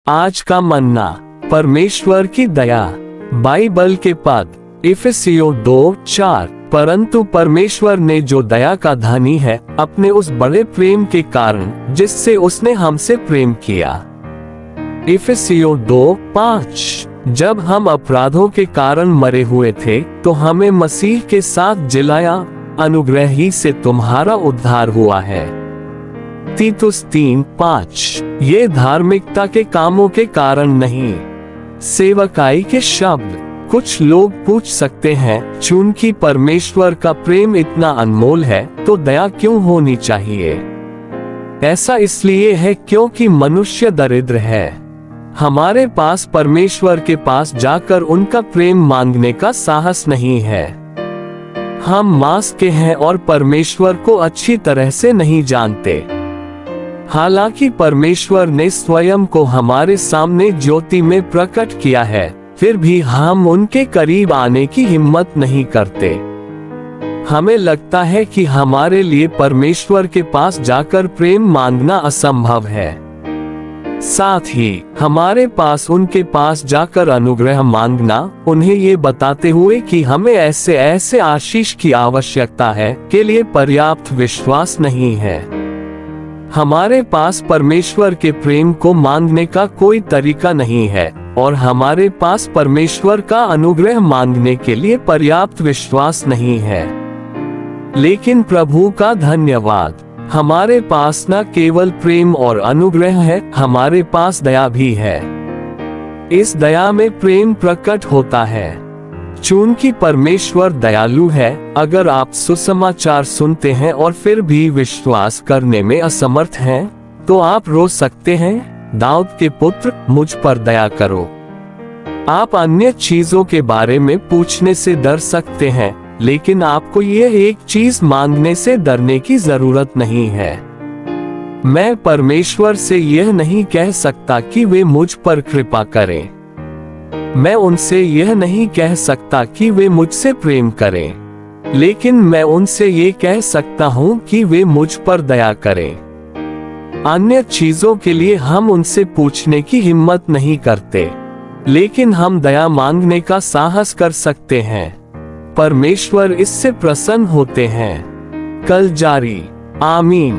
आज का मन्ना, परमेश्वर की दया। बाइबल के पद इफिसियों 2:4। परंतु परमेश्वर ने जो दया का धनी है अपने उस बड़े प्रेम के कारण जिससे उसने हमसे प्रेम किया। इफिसियों 2:5। जब हम अपराधों के कारण मरे हुए थे तो हमें मसीह के साथ जिलाया, अनुग्रह ही से तुम्हारा उद्धार हुआ है। तीतुस 3:5। ये धार्मिकता के कामों के कारण नहीं, सेवकाई के शब्द। कुछ लोग पूछ सकते हैं, चूंकि परमेश्वर का प्रेम इतना अनमोल है तो दया क्यों होनी चाहिए? ऐसा इसलिए है क्योंकि मनुष्य दरिद्र है। हमारे पास परमेश्वर के पास जाकर उनका प्रेम मांगने का साहस नहीं है। हम मांस के हैं और परमेश्वर को अच्छी तरह से नहीं जानते। हालांकि परमेश्वर ने स्वयं को हमारे सामने ज्योति में प्रकट किया है, फिर भी हम उनके करीब आने की हिम्मत नहीं करते। हमें लगता है कि हमारे लिए परमेश्वर के पास जाकर प्रेम मांगना असंभव है। साथ ही हमारे पास उनके पास जाकर अनुग्रह मांगना, उन्हें ये बताते हुए कि हमें ऐसे ऐसे आशीष की आवश्यकता है, के लिए पर्याप्त विश्वास नहीं है। हमारे पास परमेश्वर के प्रेम को मांगने का कोई तरीका नहीं है और हमारे पास परमेश्वर का अनुग्रह मांगने के लिए पर्याप्त विश्वास नहीं है। लेकिन प्रभु का धन्यवाद, हमारे पास न केवल प्रेम और अनुग्रह है, हमारे पास दया भी है। इस दया में प्रेम प्रकट होता है। चूंकि परमेश्वर दयालु है, अगर आप सुसमाचार सुनते हैं और फिर भी विश्वास करने में असमर्थ हैं, तो आप रो सकते हैं, दाऊद के पुत्र, मुझ पर दया करो। आप अन्य चीजों के बारे में पूछने से डर सकते हैं, लेकिन आपको यह एक चीज मांगने से डरने की जरूरत नहीं है। मैं परमेश्वर से यह नहीं कह सकता कि वे मुझ पर कृपा करें। मैं उनसे यह नहीं कह सकता कि वे मुझसे प्रेम करें, लेकिन मैं उनसे ये कह सकता हूँ कि वे मुझ पर दया करें। अन्य चीजों के लिए हम उनसे पूछने की हिम्मत नहीं करते, लेकिन हम दया मांगने का साहस कर सकते हैं। परमेश्वर इससे प्रसन्न होते हैं। कल जारी। आमीन।